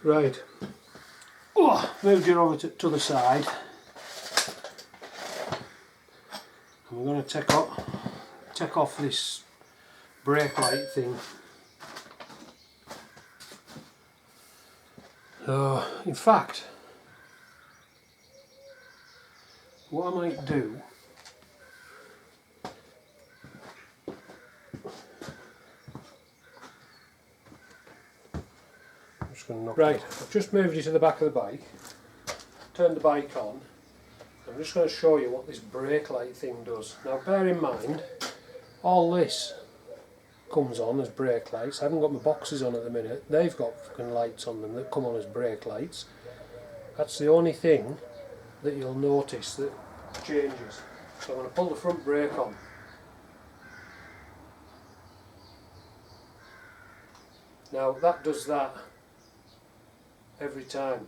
Right, moved you over to the side. And we're going to take off this brake light thing. In fact, what I might do, I'm just going to knock right, I've just moved you to the back of the bike, turned the bike on. I'm just going to show you what this brake light thing does. Now bear in mind, all this comes on as brake lights. I haven't got my boxes on at the minute. They've got fucking lights on them that come on as brake lights. That's the only thing that you'll notice that changes. So I'm going to pull the front brake on. Now that does that every time.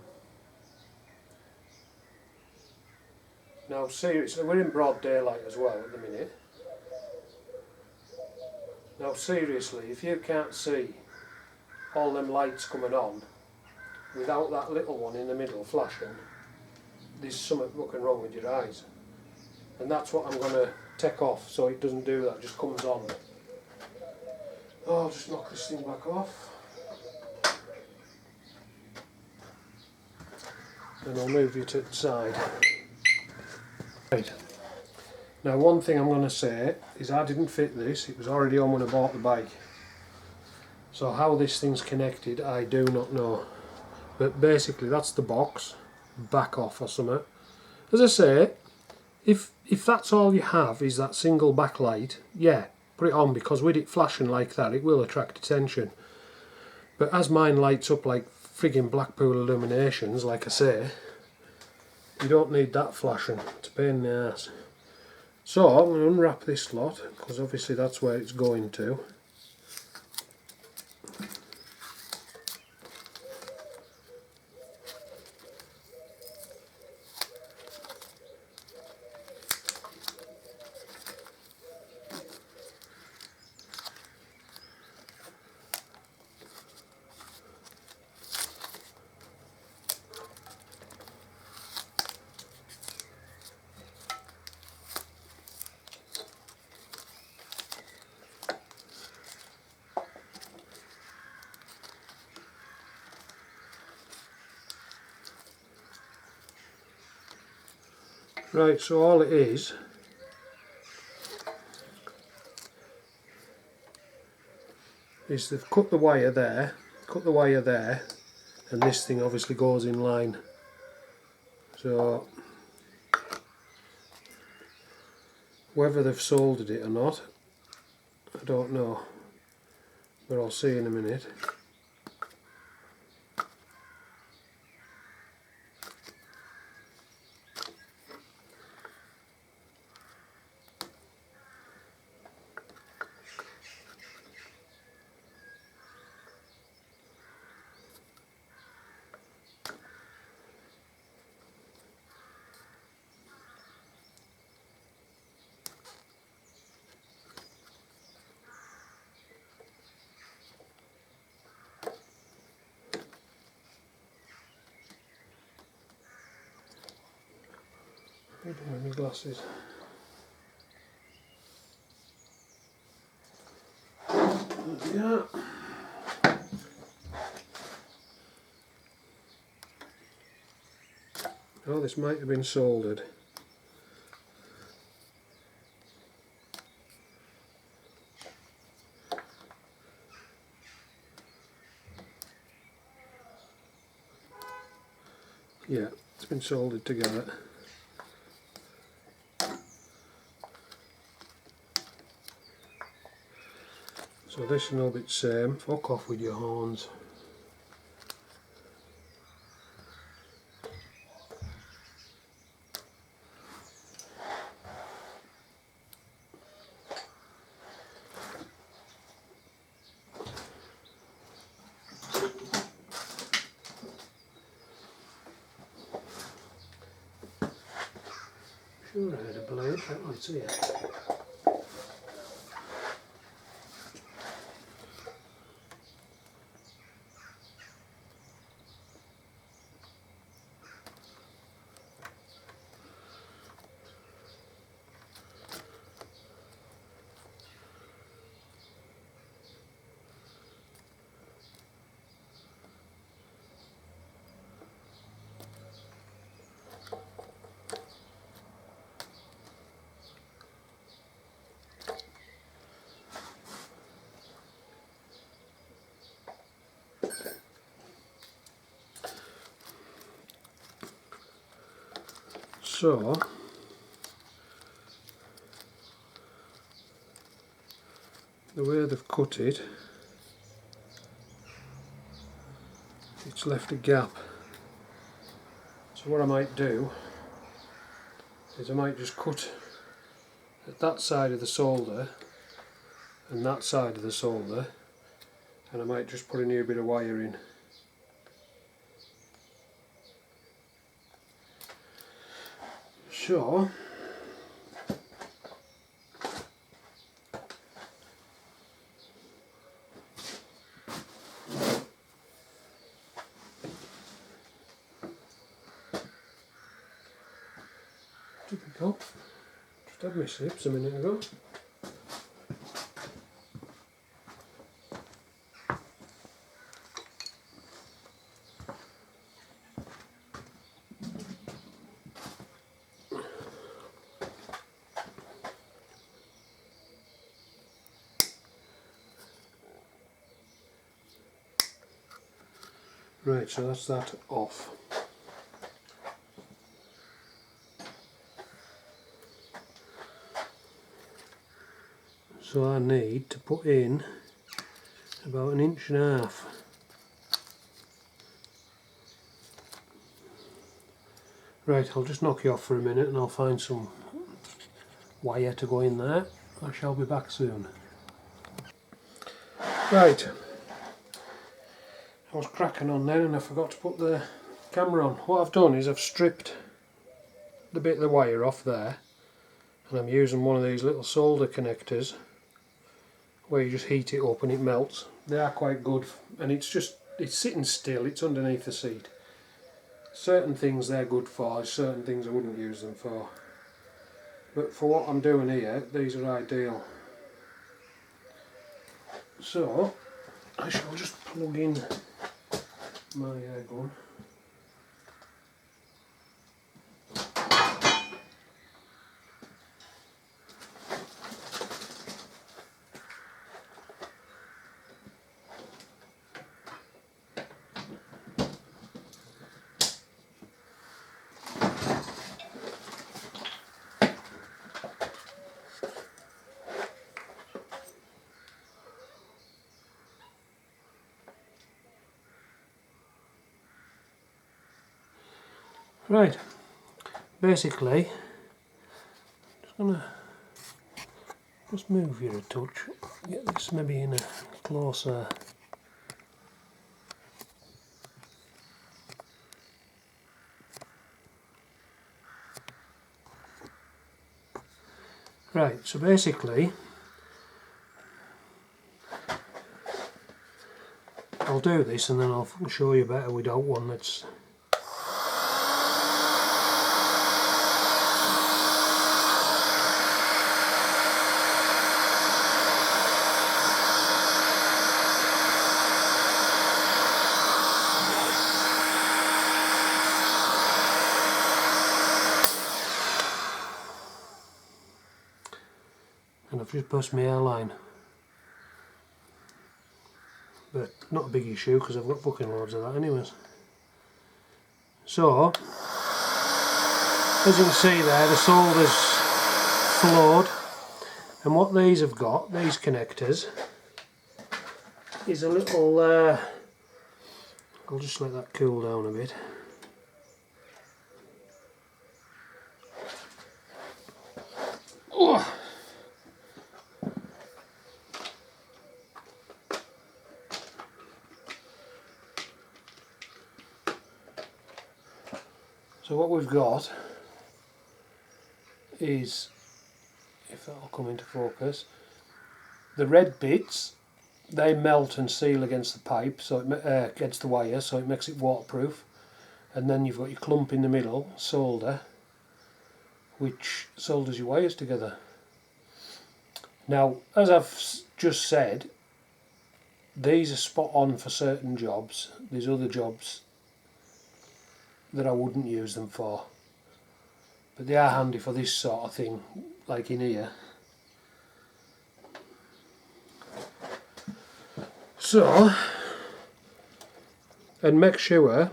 Now seriously, we're in broad daylight as well at the minute. Now seriously, if you can't see all them lights coming on without that little one in the middle flashing, there's something fucking wrong with your eyes. And that's what I'm going to take off so it doesn't do that, it just comes on. Oh, I'll just knock this thing back off. And I'll move you to the side. Right. Now one thing I'm going to say is I didn't fit this, it was already on when I bought the bike. So how this thing's connected I do not know. But basically that's the box, back off or something. As I say, if that's all you have is that single backlight, yeah, put it on, because with it flashing like that it will attract attention. But as mine lights up like friggin' Blackpool illuminations, like I say, you don't need that flashing, it's a pain in the ass. So I'm going to unwrap this lot, because obviously that's where it's going to. Right, so all it is they've cut the wire there, and this thing obviously goes in line. So whether they've soldered it or not, I don't know, but I'll see in a minute. I don't have my glasses. Yeah. Oh, this might have been soldered. Yeah, it's been soldered together. So this will be the same. Fuck off with your horns. Sure I had a blade, but let's see it. So the way they've cut it, it's left a gap. So what I might do is I might just cut at that side of the solder and that side of the solder, and I might just put a new bit of wire in. So typical, just had my slips a minute ago. Right, so that's that off. So I need to put in about 1.5 inches. Right, I'll just knock you off for a minute and I'll find some wire to go in there. I shall be back soon. Right, I was cracking on then and I forgot to put the camera on. What I've done is I've stripped the bit of the wire off there, and I'm using one of these little solder connectors where you just heat it up and it melts. They are quite good, and it's sitting still, it's underneath the seat. Certain things they're good for, certain things I wouldn't use them for. But for what I'm doing here, these are ideal. So I shall just plug in my air gun. Right, basically, just move here a touch, get this maybe in a closer. Right, so basically, I'll do this and then I'll show you better without one that's. And I've just burst my airline, but not a big issue because I've got fucking loads of that anyways. So, as you can see there, the solder's flowed, and what these have got, these connectors, is a little, I'll just let that cool down a bit. Oh. So what we've got is, if that'll come into focus, the red bits, they melt and seal against the pipe, so it, against the wire, so it makes it waterproof. And then you've got your clump in the middle, solder, which solders your wires together. Now, as I've just said, these are spot on for certain jobs. There's other jobs that I wouldn't use them for, but they are handy for this sort of thing, like in here. So, and make sure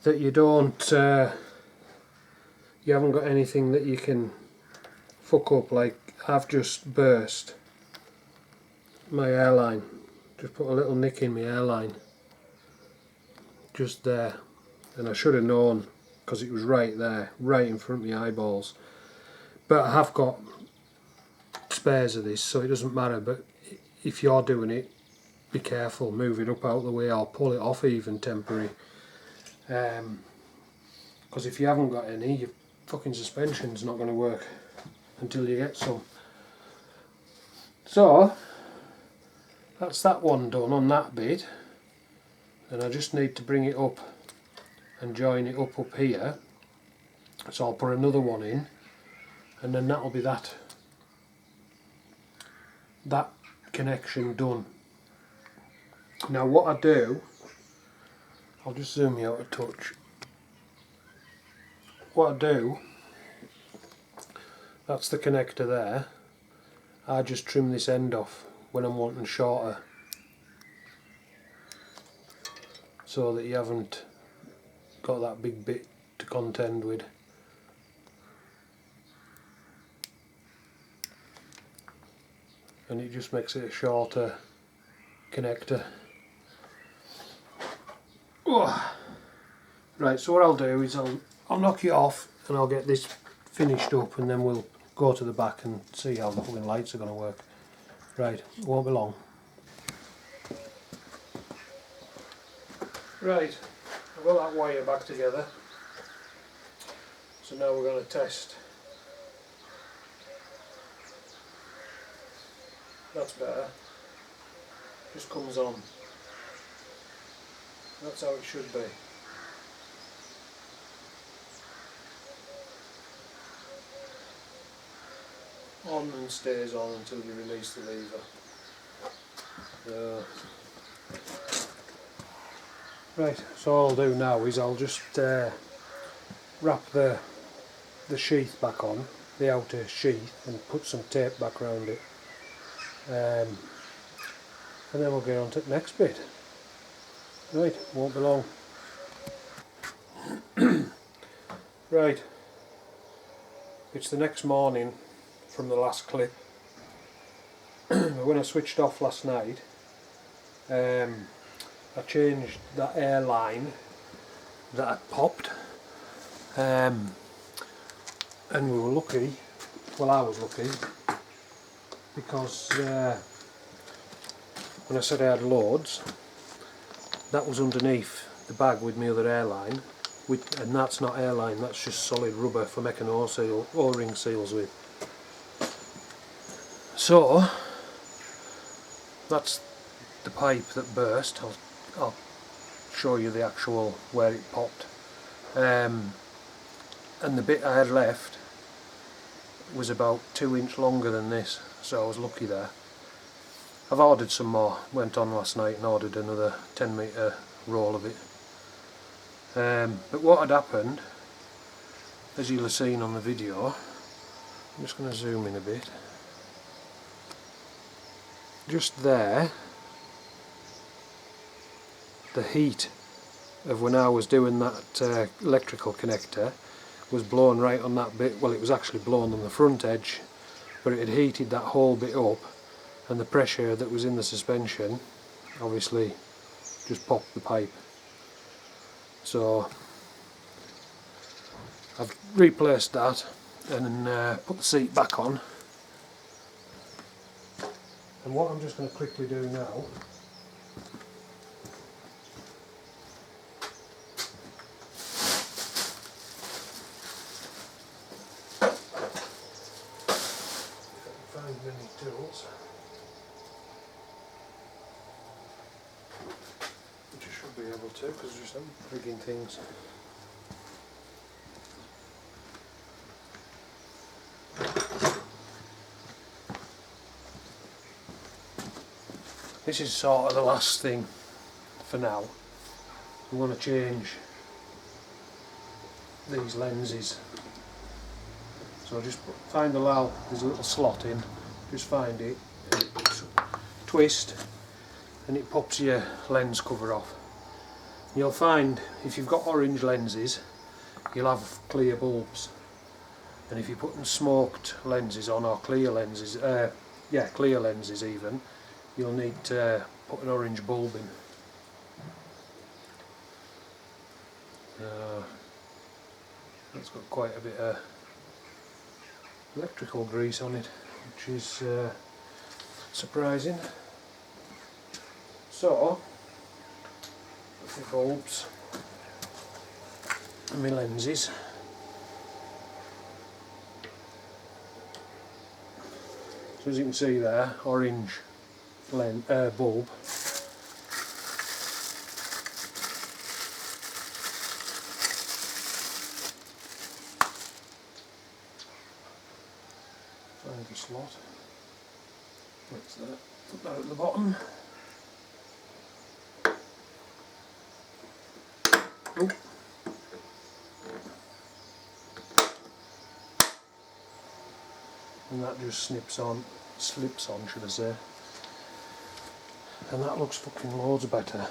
that you don't you haven't got anything that you can fuck up. Like I've just burst my airline, just put a little nick in my airline just there, and I should have known because it was right there, right in front of my eyeballs. But I have got spares of this, so it doesn't matter. But if you're doing it, be careful, move it up out of the way or pull it off even temporary, because if you haven't got any, your fucking suspension's not going to work until you get some. So that's that one done on that bit, and I just need to bring it up and join it up here, so I'll put another one in, and then that'll be that connection done. Now what I do, I'll just zoom you out a touch. What I do, that's the connector there. I just trim this end off when I'm wanting shorter, so that you haven't got that big bit to contend with. And it just makes it a shorter connector. Oh. Right, so what I'll do is I'll knock it off and I'll get this finished up, and then we'll go to the back and see how the fucking lights are going to work. Right, it won't be long. Right, I've got that wire back together, so now we're going to test. That's better, just comes on. That's how it should be. On and stays on until you release the lever. Right, so all I'll do now is I'll just wrap the sheath back on, the outer sheath, and put some tape back around it. And then we'll get on to the next bit. Right, won't be long. Right, it's the next morning from the last clip. When I switched off last night, I changed that airline that had popped, and we were lucky, well I was lucky, because when I said I had loads, that was underneath the bag with my other airline, and that's not airline, that's just solid rubber for making O-ring seals with. So that's the pipe that burst. I'll show you the actual where it popped, and the bit I had left was about 2 inch longer than this, so I was lucky there. I've ordered some more, went on last night and ordered another 10 metre roll of it. But what had happened, as you'll have seen on the video, I'm just going to zoom in a bit, just there, the heat of when I was doing that electrical connector was blown right on that bit. Well, it was actually blown on the front edge, but it had heated that whole bit up, and the pressure that was in the suspension obviously just popped the pipe. So I've replaced that and put the seat back on, and what I'm just going to quickly do now, find many tools, which I should be able to, because there's some rigging things. This is sort of the last thing for now. I'm going to change these lenses. So I'll just find the lal, there's a little slot in, just find it, twist, and it pops your lens cover off. You'll find if you've got orange lenses, you'll have clear bulbs, And if you're putting smoked lenses on, or clear lenses, clear lenses even, you'll need to put an orange bulb in. It's got quite a bit of electrical grease on it, which is surprising. So, the bulbs and my lenses. So as you can see there, orange bulb. Find the slot. That's that. Put that at the bottom. Oh. And that just slips on should I say. And that looks fucking loads better.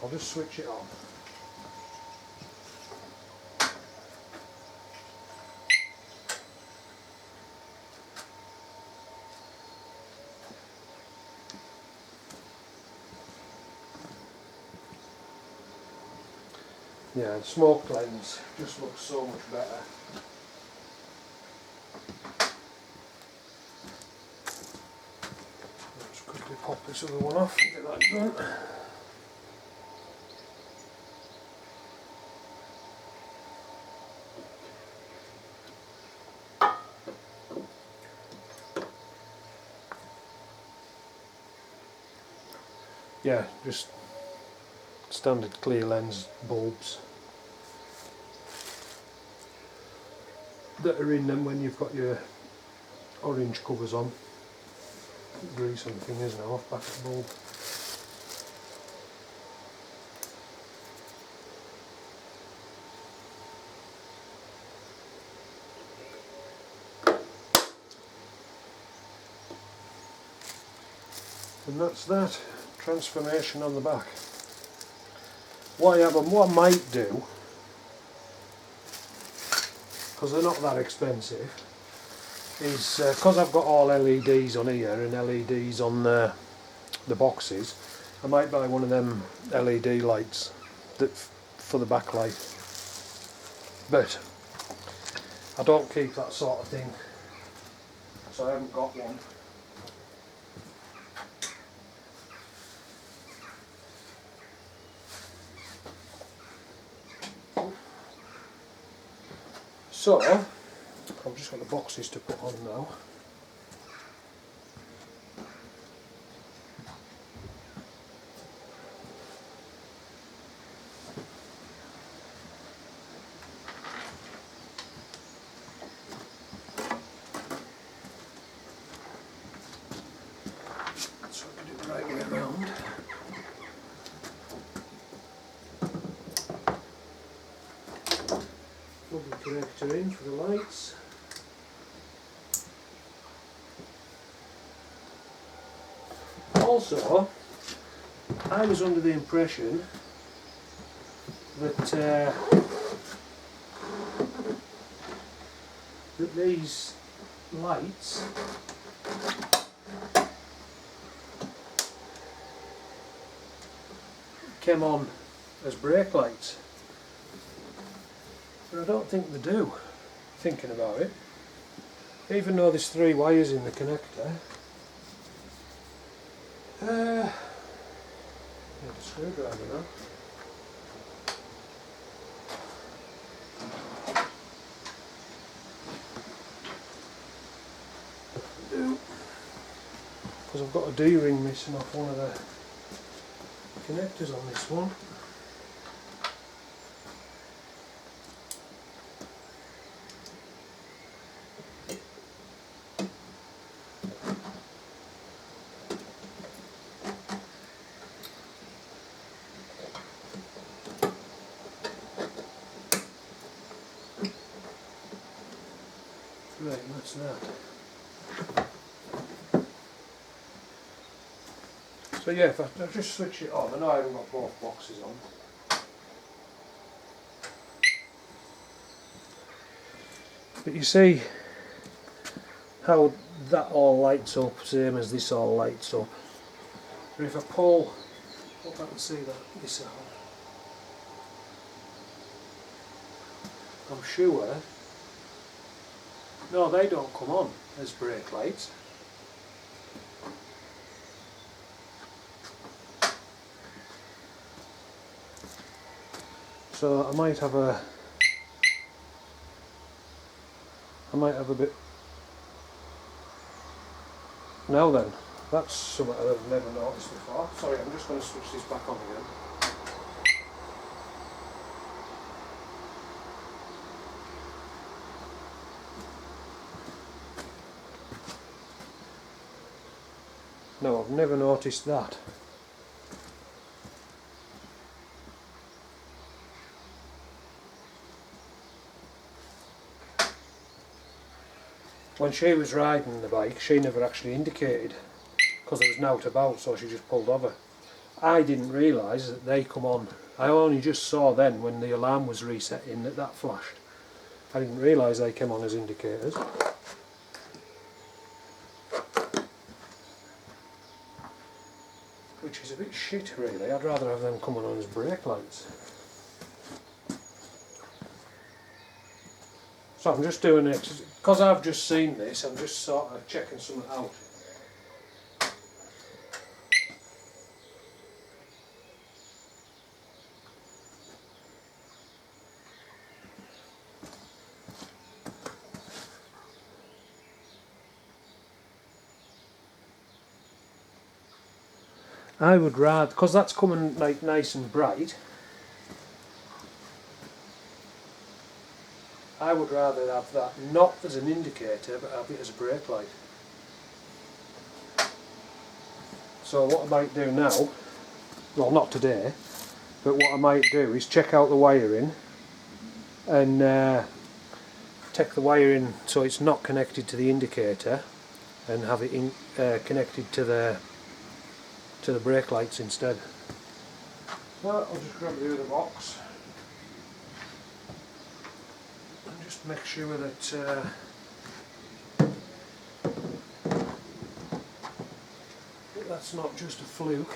I'll just switch it on. Yeah, the smoked lens just looks so much better. Let's quickly pop this other one off and get that done. Yeah, just standard clear lens bulbs that are in them when you've got your orange covers on. Grease on the fingers now off back of the bulb. And that's that. Transformation on the back. What I might do, because they're not that expensive, is because I've got all LEDs on here and LEDs on the boxes, I might buy one of them LED lights that for the backlight. But I don't keep that sort of thing, so I haven't got one. So, I've just got the boxes to put on now. So I can do it the right way around. Plug the connector in for the lights. Also, I was under the impression that that these lights came on as brake lights, but I don't think they do, thinking about it. Even though there's 3 wires in the connector, need a screwdriver now. Because I've got a D-ring missing off one of the connectors on this one. Right, that's that. So yeah, if I just switch it on, I know I haven't got both boxes on. But you see how that all lights up, same as this all lights up. But if I pull, hope I can see that this out. I'm sure. No, they don't come on as brake lights. So I might have a bit. Now then, that's something I've never noticed before. Sorry, I'm just going to switch this back on again. No, I've never noticed that. When she was riding the bike, she never actually indicated because there was nought about, so she just pulled over. I didn't realise that they come on. I only just saw then when the alarm was resetting that flashed. I didn't realise they came on as indicators. Which is a bit shit really. I'd rather have them coming on as brake lights. So I'm just doing it, because I've just seen this, I'm just sort of checking something out. I would rather, because that's coming like nice and bright, I would rather have that not as an indicator but have it as a brake light. So what I might do now, well not today, but what I might do is check out the wiring and take the wiring so it's not connected to the indicator and have it connected to the brake lights instead. So I'll just grab the other box and just make sure that that's not just a fluke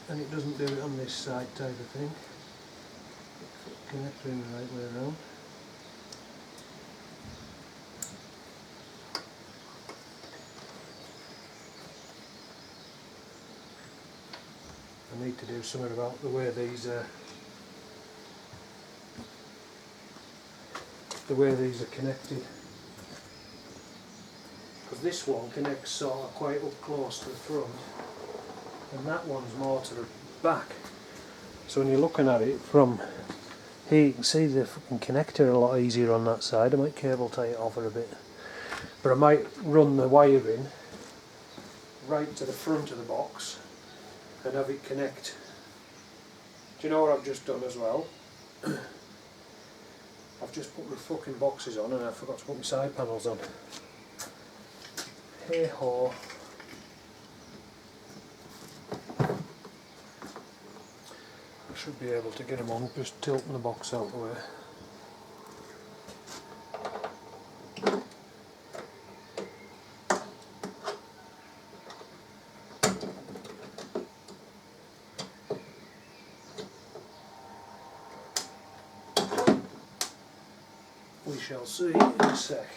and it doesn't do it on this side type of thing. Connector in the right way around. I need to do something about the way these are connected, because this one connects sort of quite up close to the front and that one's more to the back. So when you're looking at it from here you can see the fucking connector a lot easier on that side. I might cable tie it off a bit, but I might run the wiring right to the front of the box and have it connect. Do you know what I've just done as well? I've just put my fucking boxes on and I forgot to put my side panels on. Hey ho. I should be able to get them on, just tilting the box out the way. We shall see in a sec.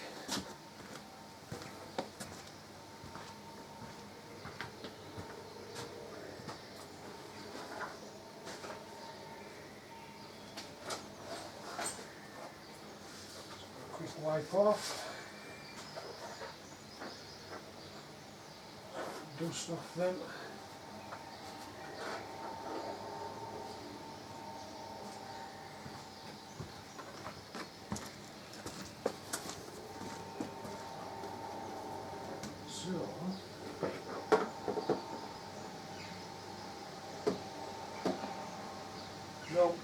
Quick wipe off. Dust off them. No.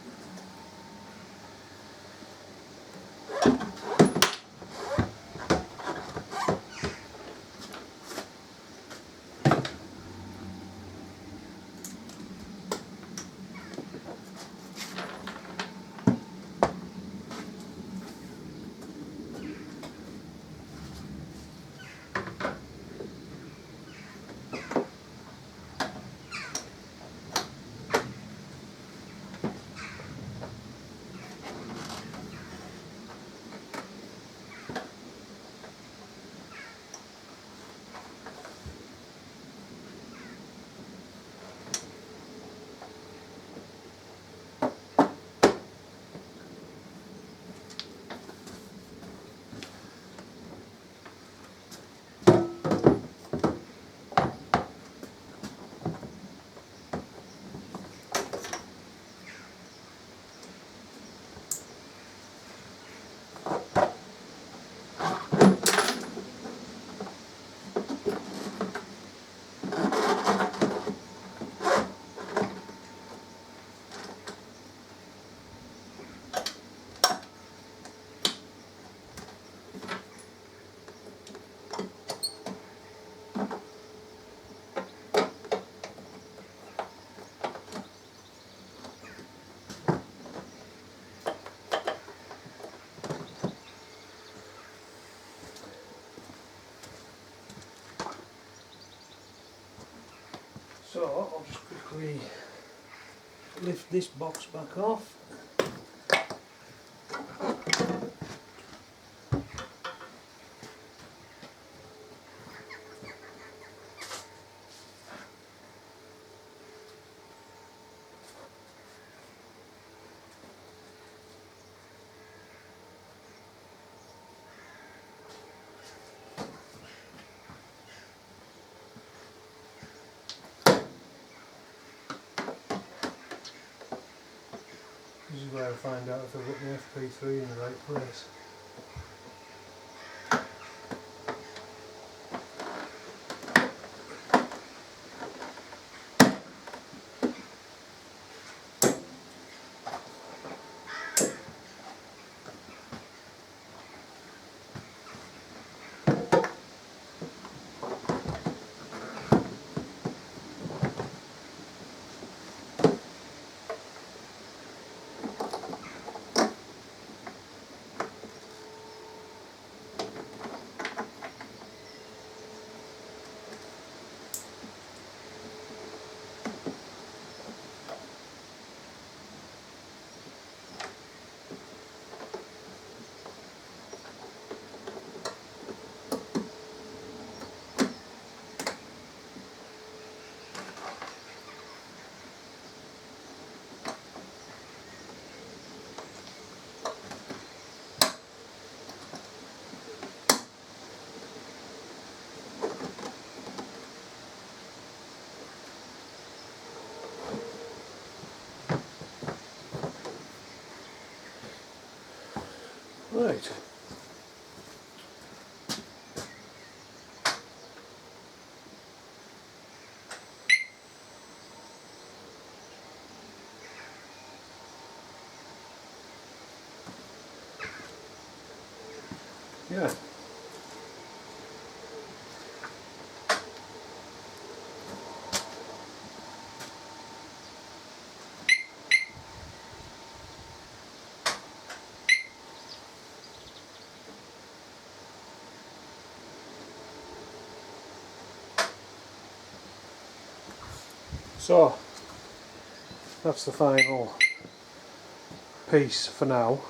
So I'll just quickly lift this box back off. This is where I find out if I've got the FP3 in the right place. Right. Yeah. So that's the final piece for now.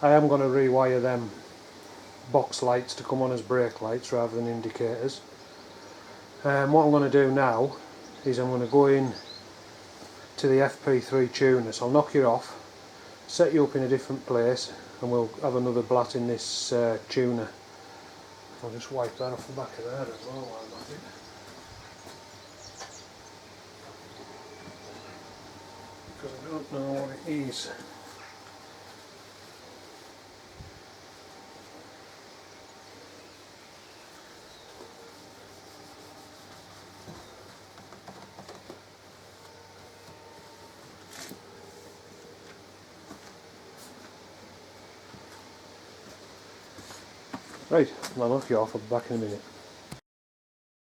I am going to rewire them box lights to come on as brake lights rather than indicators. What I'm going to do now is I'm going to go in to the FP3 tuner, so I'll knock you off, set you up in a different place, and we'll have another blat in this tuner. I'll just wipe that off the back of there as well while I'm at it, because I don't know what it is. Right, I'll knock you off, I'll be back in a minute.